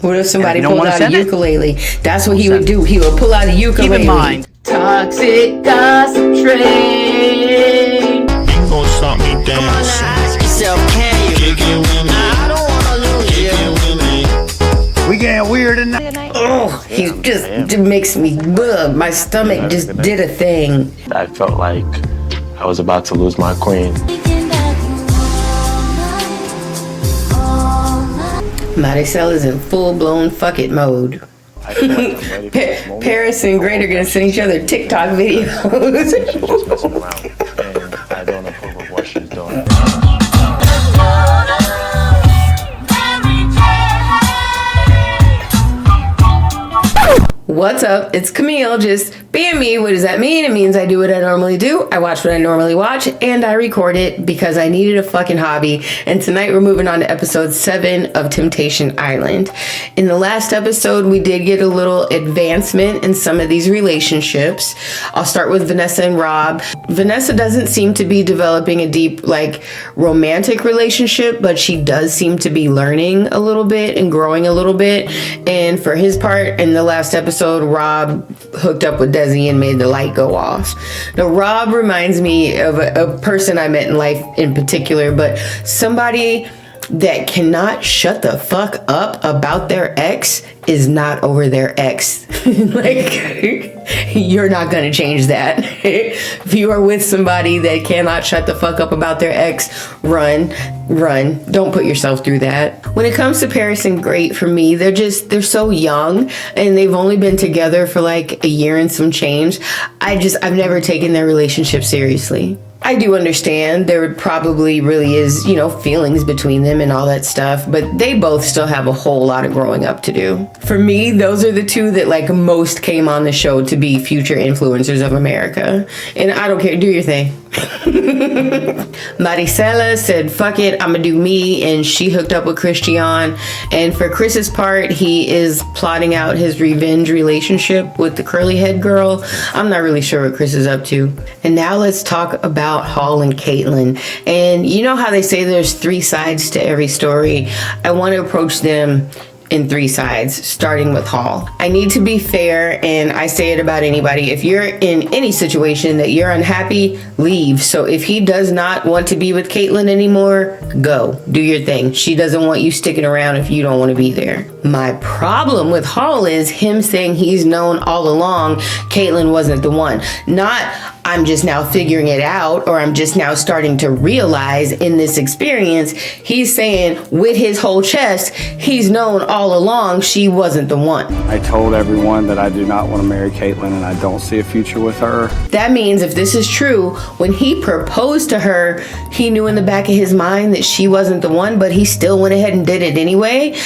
What if somebody pulled out a ukulele? That's what he would do. He would pull out a ukulele. Keep in mind. Toxic gossip train. You gon' stop me dance. Come on now, ask yourself, can you? Kick it with me. I don't wanna lose Kick you. it with me. We getting weird tonight. Oh, he just makes me, my stomach just did a thing. I felt like I was about to lose my queen. Maricel is in full-blown fuck it mode. I feel like I'm ready for this moment. Paris and Great are gonna send each other TikTok videos. She's just messing around, and I don't approve of what she's doing. What's up? It's Camille, just being me. What does that mean? It means I do what I normally do. I watch what I normally watch, and I record it because I needed a fucking hobby. And tonight we're moving on to episode 7 of Temptation Island. In the last episode, we did get a little advancement in some of these relationships. I'll start with Vanessa and Rob. Vanessa doesn't seem to be developing a deep, romantic relationship, but she does seem to be learning a little bit and growing a little bit. And for his part, in the last episode, Rob hooked up with Desi and made the light go off. Now, Rob reminds me of a person I met in life in particular, but somebody that cannot shut the fuck up about their ex is not over their ex. You're not gonna change that. If you are with somebody that cannot shut the fuck up about their ex, run. Don't put yourself through that. When it comes to Paris and Great, for me, they're so young and they've only been together for a year and some change. I've never taken their relationship seriously. I do understand there probably really is, feelings between them and all that stuff, but they both still have a whole lot of growing up to do. For me, those are the two that most came on the show to be future influencers of America. And I don't care, do your thing. Maricela said, fuck it, I'ma do me, and she hooked up with Christian. And for Chris's part, he is plotting out his revenge relationship with the curly head girl. I'm not really sure what Chris is up to. And now let's talk about Hall and Caitlin. And you know how they say there's 3 sides to every story? I want to approach them in 3 sides, starting with Hall. I need to be fair, and I say it about anybody. If you're in any situation that you're unhappy, leave. So if he does not want to be with Caitlin anymore, go. Do your thing. She doesn't want you sticking around if you don't want to be there. My problem with Hall is him saying he's known all along Caitlin wasn't the one. Not, I'm just now figuring it out, or I'm just now starting to realize in this experience. He's saying with his whole chest, he's known all along she wasn't the one. I told everyone that I do not want to marry Caitlin and I don't see a future with her. That means if this is true, when he proposed to her, he knew in the back of his mind that she wasn't the one, but he still went ahead and did it anyway.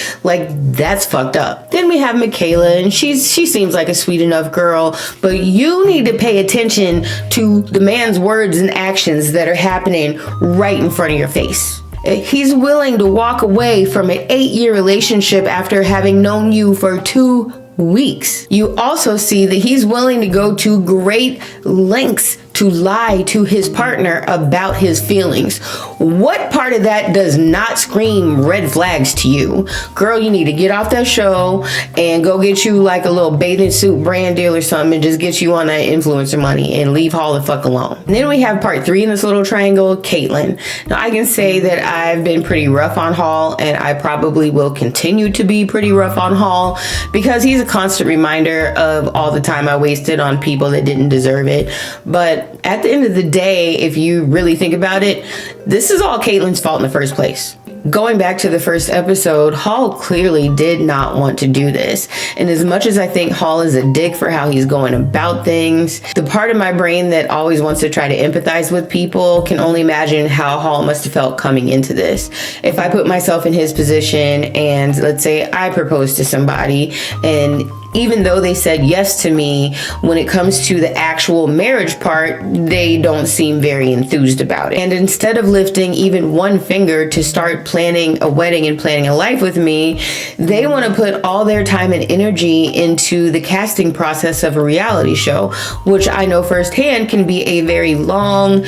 That's fucked up. Then we have Michaela, and she seems like a sweet enough girl, but you need to pay attention to the man's words and actions that are happening right in front of your face. He's willing to walk away from an 8-year relationship after having known you for 2 weeks. You also see that he's willing to go to great lengths to lie to his partner about his feelings. What part of that does not scream red flags to you? Girl, you need to get off that show and go get you a little bathing suit brand deal or something and just get you on that influencer money and leave Hall the fuck alone. And then we have part 3 in this little triangle, Caitlin. Now I can say that I've been pretty rough on Hall, and I probably will continue to be pretty rough on Hall because he's a constant reminder of all the time I wasted on people that didn't deserve it. But at the end of the day, if you really think about it, this is all Caitlin's fault in the first place. Going back to the first episode, Hall clearly did not want to do this. And as much as I think Hall is a dick for how he's going about things, the part of my brain that always wants to try to empathize with people can only imagine how Hall must have felt coming into this. If I put myself in his position and let's say I proposed to somebody, and even though they said yes to me, when it comes to the actual marriage part, they don't seem very enthused about it. And instead of lifting even one finger to start planning a wedding and planning a life with me, they want to put all their time and energy into the casting process of a reality show, which I know firsthand can be a very long,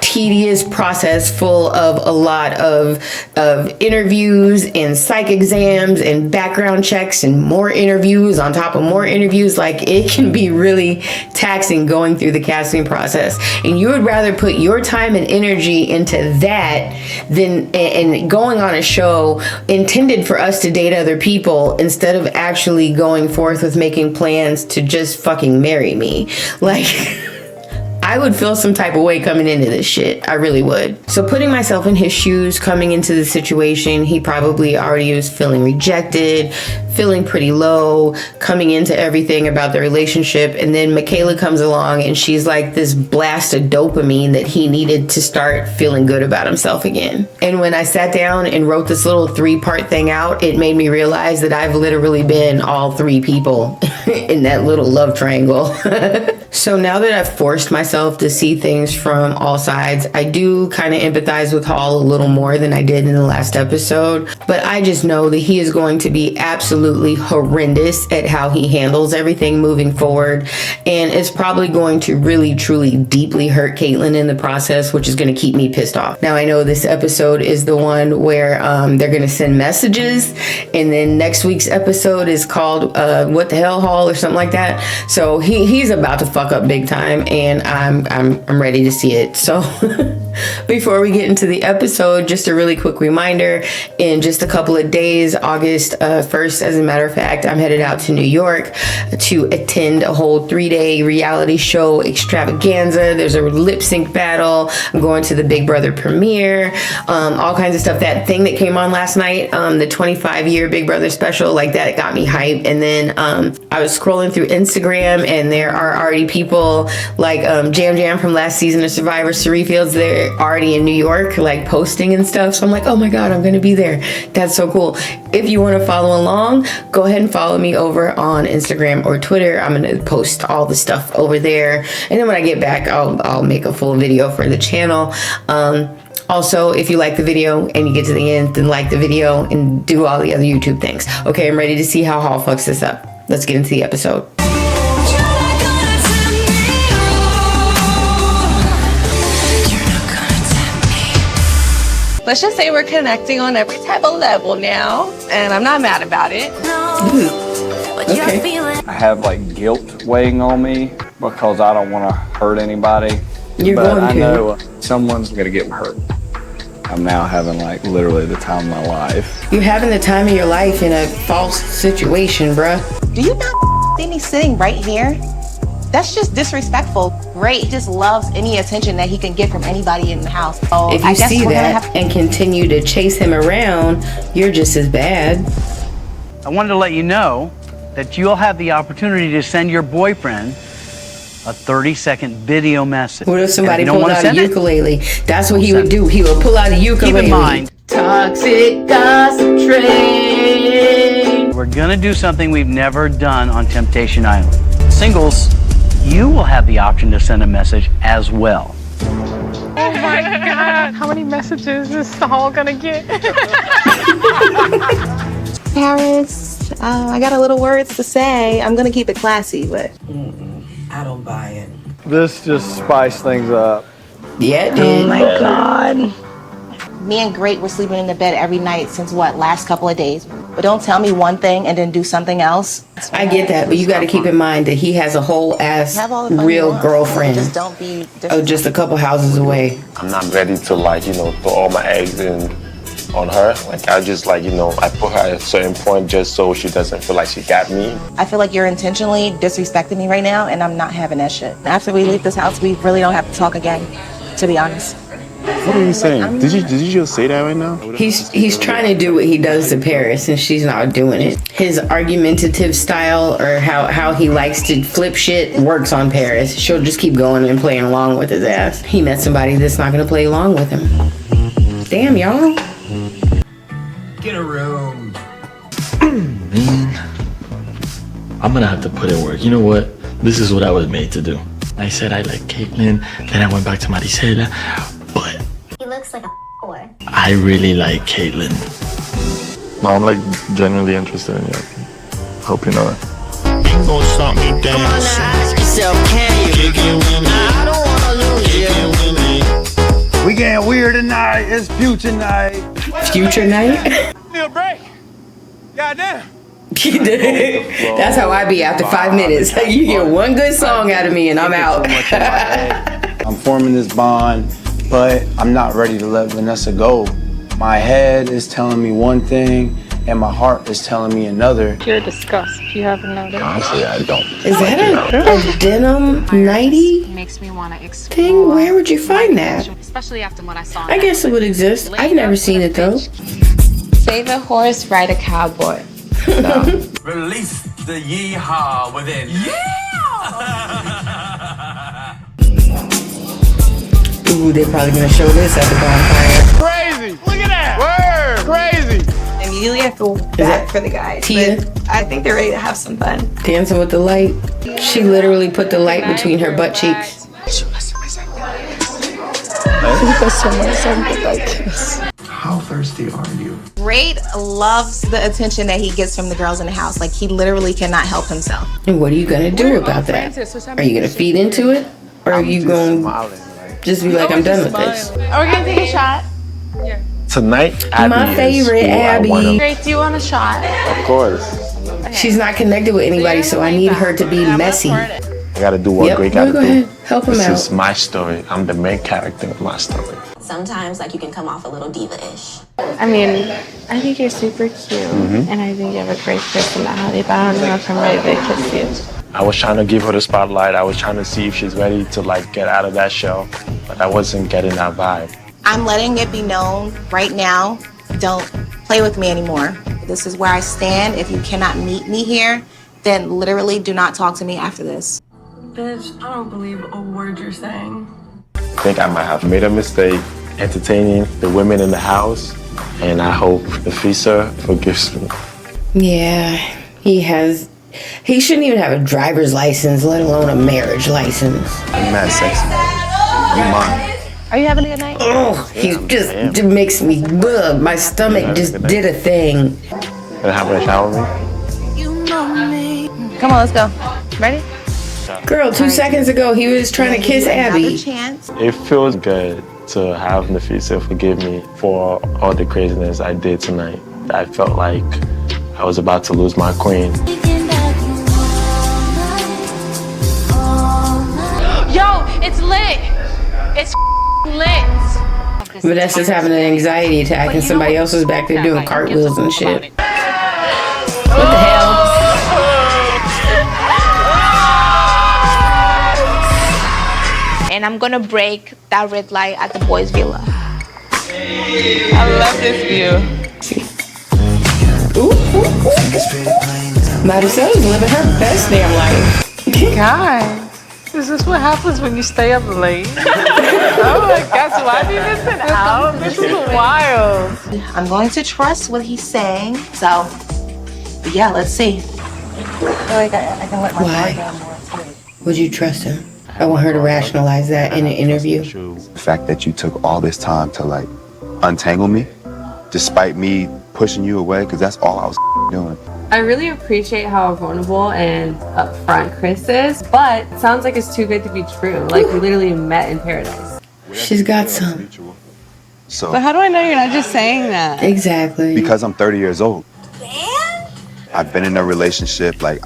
tedious process full of a lot of interviews and psych exams and background checks and more interviews on top of more interviews. Like, it can be really taxing going through the casting process, and you would rather put your time and energy into that than and going on a show intended for us to date other people instead of actually going forth with making plans to just fucking marry me. Like, I would feel some type of way coming into this shit. I really would. So putting myself in his shoes, coming into the situation, he probably already was feeling rejected, feeling pretty low, coming into everything about the relationship. And then Michaela comes along and she's like this blast of dopamine that he needed to start feeling good about himself again. And when I sat down and wrote this little 3-part thing out, it made me realize that I've literally been all 3 people in that little love triangle. So now that I've forced myself to see things from all sides, I do kind of empathize with Hall a little more than I did in the last episode. But I just know that he is going to be absolutely horrendous at how he handles everything moving forward. And it's probably going to really, truly, deeply hurt Caitlyn in the process, which is going to keep me pissed off. Now, I know this episode is the one where they're going to send messages. And then next week's episode is called What the Hell, Hall, or something like that. So he's about to fuck up big time, and I'm ready to see it. So before we get into the episode, just a really quick reminder: in just a couple of days, August 1st, as a matter of fact, I'm headed out to New York to attend a whole 3-day reality show extravaganza. There's a lip sync battle. I'm going to the Big Brother premiere, all kinds of stuff. That thing that came on last night, the 25-year Big Brother special, like that got me hyped. And then I was scrolling through Instagram, and there are already people like Jam from last season of Survivor, Sari Fields, they're already in New York, like posting and stuff. So I'm like, oh my God, I'm gonna be there. That's so cool. If you want to follow along, go ahead and follow me over on Instagram or Twitter. I'm gonna post all the stuff over there, and then when I get back, I'll make a full video for the channel. Also, if you like the video and you get to the end, then like the video and do all the other YouTube things. Okay, I'm ready to see how Hall fucks this up. Let's get into the episode. Let's just say we're connecting on every type of level now, and I'm not mad about it. Okay. I have like guilt weighing on me because I don't want to hurt anybody. But I know someone's gonna get hurt. I'm now having like literally the time of my life. You're having the time of your life in a false situation, bruh. Do you not see me sitting right here? That's just disrespectful. Ray just loves any attention that he can get from anybody in the house. So If you see that and continue to chase him around, you're just as bad. I wanted to let you know that you'll have the opportunity to send your boyfriend a 30-second video message. What if somebody And if you pulled don't out wanna a send it, ukulele? That's what he would do. He would pull out a ukulele. keep in mind, Toxic gossip train. we're gonna do something we've never done on Temptation Island. Singles, you will have the option to send a message as well. Oh my God, how many messages is Hall gonna get? Paris, I got a little words to say. I'm gonna keep it classy, but I don't buy it. This just spiced things up. Yeah, it did. oh my God. Me and Great were sleeping in the bed every night since last couple of days. But don't tell me one thing and then do something else. I get that, but you got to keep in mind that he has a whole ass Have all the fun you real want. girlfriend. Just don't be Just a couple houses away. I'm not ready to like, put all my eggs in on her. Like I just like, I put her at a certain point just so she doesn't feel like she got me. I feel like you're intentionally disrespecting me right now, and I'm not having that shit. After we leave this house, we really don't have to talk again, to be honest. What are you saying? Did you just say that right now? He's trying to do what he does to Paris, and she's not doing it. His argumentative style, or how he likes to flip shit, works on Paris. She'll just keep going and playing along with his ass. He met somebody that's not gonna play along with him. Damn, y'all. Get a room. Man, I'm gonna have to put in work. You know what? This is what I was made to do. I said I like Caitlyn, then I went back to Maricela, but he looks like a whore. I really like Caitlyn. No, I'm like genuinely interested in you. Hope you know that. Ain't gonna stop me Come on dancing. now, ask yourself, can you? Kicking with me. I don't wanna lose you. Kicking with me. getting weird tonight. It's future night. Future night? Need a break. Goddamn. That's how I be after 5 minutes. You get one good song out of me and I'm out. I'm forming this bond, but I'm not ready to let Vanessa go. My head is telling me one thing, and my heart is telling me another. Pure disgust, if you haven't noticed. Honestly, I don't. Is that a denim 90 Makes me want to explore. thing? Where would you find that? Especially after what I saw. I guess it would exist. I've never seen it though. Save a horse, ride a cowboy. No. Release the yeehaw within. Ooh, they're probably gonna show this at the bonfire. Crazy! Look at that! Word! Crazy! Immediately I feel bad for the guys. Tia? But I think they're ready to have some fun. Dancing with the light. She literally put the light between her butt cheeks. How thirsty are you? Raid loves the attention that he gets from the girls in the house. Like, he literally cannot help himself. And what are you gonna do about that? Are you gonna feed into it? Or are you gonna just be like, I'm done with this? Are we gonna take a shot? Tonight, Abby My favorite, is who I Abby. wanna- Great, do you want a shot? Of course. She's not connected with anybody, so I need her to be messy. I gotta do what Yep, Great no, gotta go do. ahead. Help him This out. is my story. I'm the main character of my story. Sometimes, like, you can come off a little diva-ish. I mean, I think you're super cute, and I think you have a great personality, but I don't know if I'm ready to kiss you. I was trying to give her the spotlight. I was trying to see if she's ready to like get out of that shell, but I wasn't getting that vibe. I'm letting it be known right now, don't play with me anymore. This is where I stand. If you cannot meet me here, then literally do not talk to me after this. Bitch, I don't believe a word you're saying. I think I might have made a mistake entertaining the women in the house, and I hope Nafesa forgives me. Yeah, he has. He shouldn't even have a driver's license, let alone a marriage license. I'm mad sexy. You mine. Are you having a good night? Oh, he just makes me, ugh, my stomach just did a thing. Gonna have a shower with me? Come on, let's go. Ready? Girl, 2 seconds ago, he was trying to kiss Abby. Chance. It feels good to have Nafesa forgive me for all the craziness I did tonight. I felt like I was about to lose my queen. Yo, it's lit! It's lit! Vanessa's having an anxiety attack and somebody else is back there doing cartwheels and shit. What the hell? And I'm gonna break that red light at the boys' villa. I love this view. Maricel's living her best damn life. Guys, is this what happens when you stay up late? Oh my gosh, why are you missing out? This is wild. I'm going to trust what he's saying. So, yeah, let's see. I feel like I can let my guard down more. Would you trust him? I want her to rationalize that in an interview. The fact that you took all this time to like untangle me, despite me pushing you away, because that's all I was doing. I really appreciate how vulnerable and upfront Chris is, but it sounds like it's too good to be true. Like, we literally met in paradise. She's got some. So But how do I know you're not just saying that? Exactly. because I'm 30 years old. I've been in a relationship, like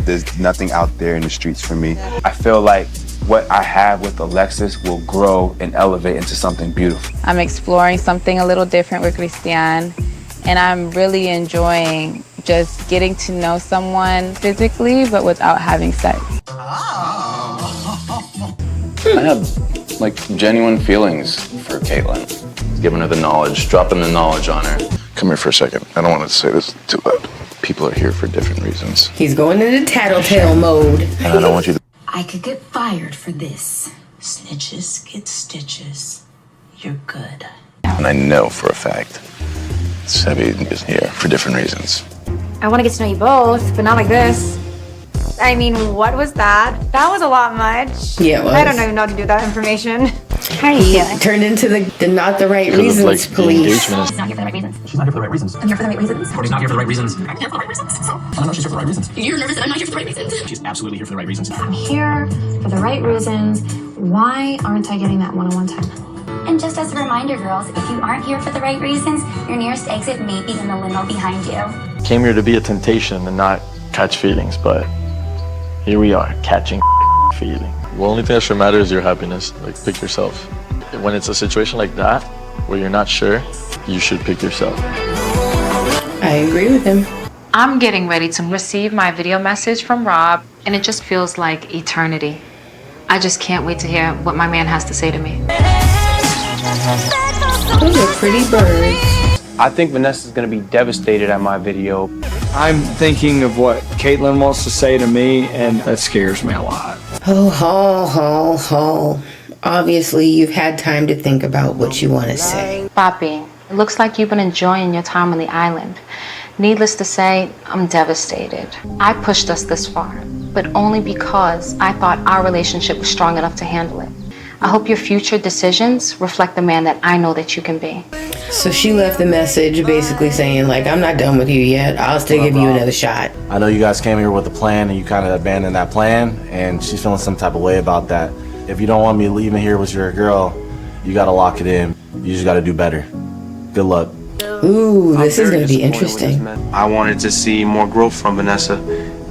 there's nothing out there in the streets for me. I feel like what I have with Alexis will grow and elevate into something beautiful. I'm exploring something a little different with Christian, and I'm really enjoying just getting to know someone physically, but without having sex. I have like genuine feelings for Caitlin. Giving her the knowledge, dropping the knowledge on her. Come here for a second. I don't want to say this too loud. People are here for different reasons. He's going into tattletale mode. And I don't want you to... I could get fired for this. Snitches get stitches. You're good. And I know for a fact Sebi is here for different reasons. I want to get to know you both, but not like this. I mean, what was that? That was a lot much. Yeah, it was. I don't even know how to do that information. How are you He feeling? turned into the not the right reasons police. She's not here for the right reasons. She's not here for the right reasons. I'm here for the right reasons. Courtney's not here for the right reasons. I'm here for the right reasons. So. I don't know she's here for the right reasons. You're nervous that I'm not here for the right reasons. She's absolutely here for the right reasons. I'm here for the right reasons. Why aren't I getting that one-on-one time? And just as a reminder, girls, if you aren't here for the right reasons, your nearest exit may be in the limo behind you. Came here to be a temptation and not catch feelings, but here we are, catching feeling. The only thing that should matter is your happiness. Like, pick yourself. When it's a situation like that, where you're not sure, you should pick yourself. I agree with him. I'm getting ready to receive my video message from Rob, and it just feels like eternity. I just can't wait to hear what my man has to say to me. Those are pretty birds. I think Vanessa's gonna be devastated at my video. I'm thinking of what Caitlin wants to say to me, and that scares me a lot. Obviously, you've had time to think about what you want to say. Papi, it looks like you've been enjoying your time on the island. Needless to say, I'm devastated. I pushed us this far, but only because I thought our relationship was strong enough to handle it. I hope your future decisions reflect the man that I know that you can be. So she left the message basically saying, like, I'm not done with you yet. I'll still give you another shot. I know you guys came here with a plan and you kind of abandoned that plan, and she's feeling some type of way about that. If you don't want me leaving here with your girl, you got to lock it in. You just got to do better. Good luck. Ooh, this is going to be interesting. I wanted to see more growth from Vanessa,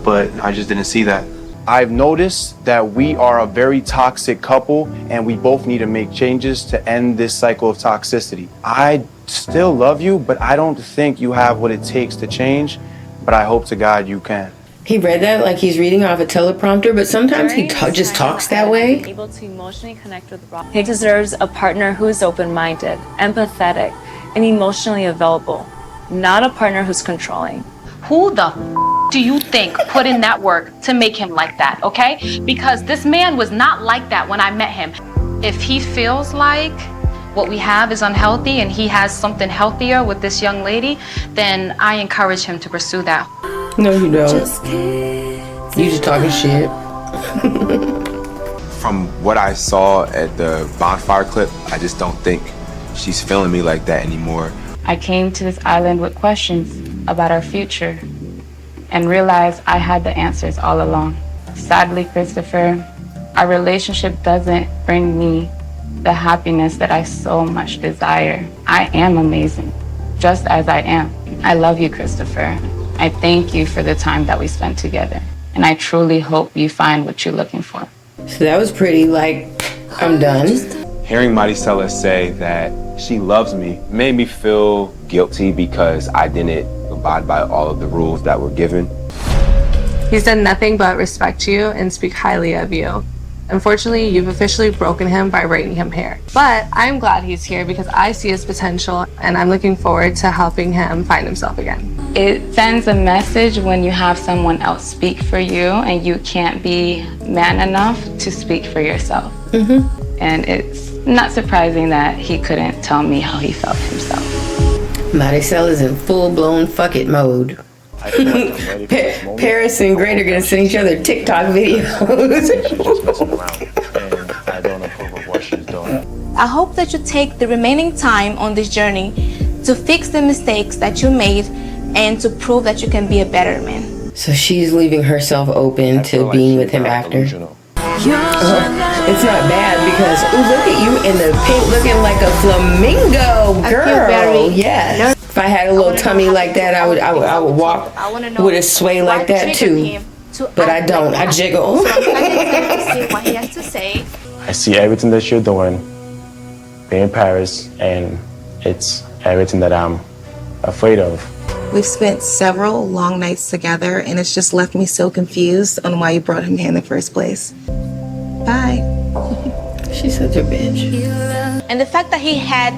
but I just didn't see that. I've noticed that we are a very toxic couple, and we both need to make changes to end this cycle of toxicity. I still love you, but I don't think you have what it takes to change, but I hope to God you can. He read that like he's reading off a teleprompter, but sometimes he just talks that way. Able to emotionally connect with Rob. He deserves a partner who's open-minded, empathetic, and emotionally available, not a partner who's controlling. Who the do you think put in that work to make him like that, okay? Because this man was not like that when I met him. If he feels like what we have is unhealthy and he has something healthier with this young lady, then I encourage him to pursue that. No, you don't. You just talking shit. From what I saw at the bonfire clip, I just don't think she's feeling me like that anymore. I came to this island with questions about our future and realized I had the answers all along. Sadly, Christopher, our relationship doesn't bring me the happiness that I so much desire. I am amazing, just as I am. I love you, Christopher. I thank you for the time that we spent together, and I truly hope you find what you're looking for. So that was pretty, like, I'm done. Hearing Maricela say that she loves me made me feel guilty because I didn't abide by all of the rules that were given. He's done nothing but respect you and speak highly of you. Unfortunately, you've officially broken him by braiding him hair. But I'm glad he's here because I see his potential and I'm looking forward to helping him find himself again. It sends a message when you have someone else speak for you and you can't be man enough to speak for yourself. And it's not surprising that he couldn't tell me how he felt himself. Maricel is in full-blown fuck it mode. Paris and Great are gonna send each other TikTok videos. I don't approve of what she's doing. I hope that you take the remaining time on this journey to fix the mistakes that you made and to prove that you can be a better man. So she's leaving herself open to being with him after. It's not bad because, ooh, look at you in the pink looking like a flamingo, girl. Yes. If I had a little tummy like that, I would walk with a sway like that too. But I don't. I jiggle. See what he has to say. I see everything that you're doing, being in Paris, and it's everything that I'm afraid of. We've spent several long nights together, and it's just left me so confused on why you brought him here in the first place. Bye. She's such a bitch. And the fact that he had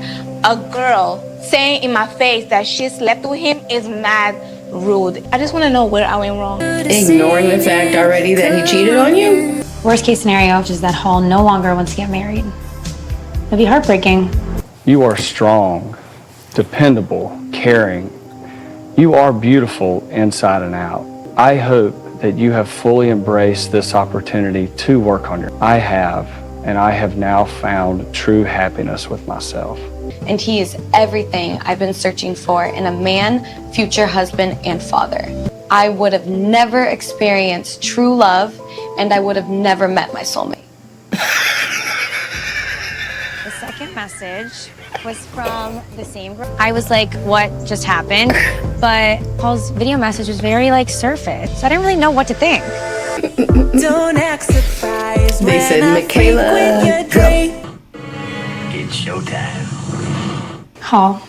a girl saying in my face that she slept with him is mad rude. I just want to know where I went wrong. Ignoring the fact already that he cheated on you? Worst case scenario is that Hall no longer wants to get married. It'd be heartbreaking. You are strong, dependable, caring. You are beautiful inside and out. I hope that you have fully embraced this opportunity to work on I have, and I have now found true happiness with myself. And he is everything I've been searching for in a man, future husband, and father. I would have never experienced true love, and I would have never met my soulmate. The second message was from the same girl. I was like, what just happened? But Paul's video message was very like surface. So I didn't really know what to think. Don't act surprised. They said Michaela. It's showtime. Paul,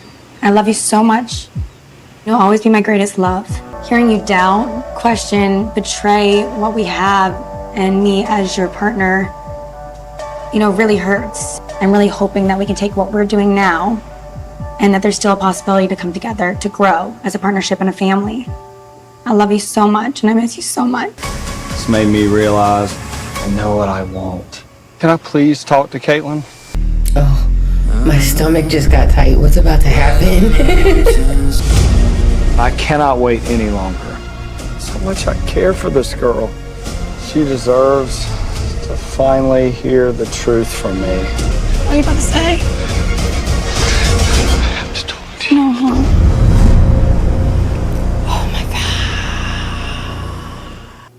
I love you so much. You'll always be my greatest love. Hearing you doubt, question, betray what we have and me as your partner, really hurts. I'm really hoping that we can take what we're doing now and that there's still a possibility to come together, to grow as a partnership and a family. I love you so much and I miss you so much. It's made me realize I know what I want. Can I please talk to Caitlin? Oh, my stomach just got tight. What's about to happen? I cannot wait any longer. So much I care for this girl. She deserves to finally hear the truth from me. What are you about to say? I have to talk to you. Oh my God.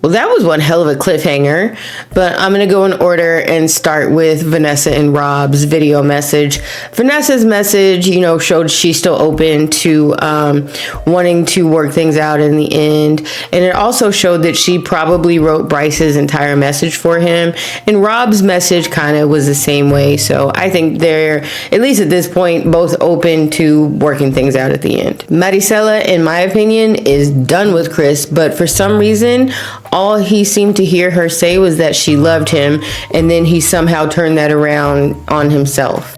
Well, that was one hell of a cliffhanger, but I'm going to go in order and start with Vanessa and Rob's video message. Vanessa's message, showed she's still open to wanting to work things out in the end. And it also showed that she probably wrote Bryce's entire message for him. And Rob's message kind of was the same way. So I think they're, at least at this point, both open to working things out at the end. Maricela, in my opinion, is done with Chris, but for some reason, all he seemed to hear her say was that she loved him, and then he somehow turned that around on himself.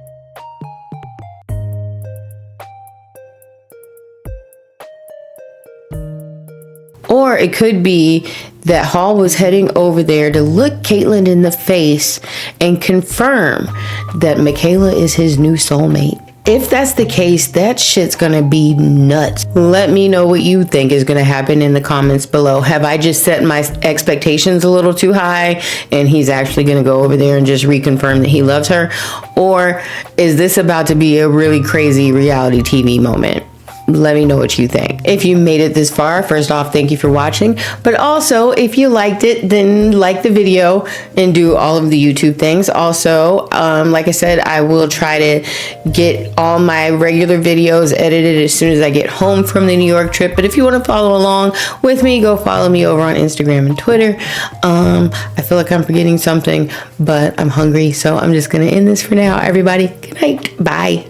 Or it could be that Hall was heading over there to look Caitlin in the face and confirm that Michaela is his new soulmate. If that's the case, that shit's gonna be nuts. Let me know what you think is gonna happen in the comments below. Have I just set my expectations a little too high and he's actually gonna go over there and just reconfirm that he loves her? Or is this about to be a really crazy reality TV moment? Let me know what you think. If you made it this far, first off, thank you for watching. But also, if you liked it, then like the video and do all of the YouTube things. Also, like I said, I will try to get all my regular videos edited as soon as I get home from the New York trip. But if you want to follow along with me, go follow me over on Instagram and Twitter. I feel like I'm forgetting something, but I'm hungry, so I'm just gonna end this for now. Everybody, good night. Bye.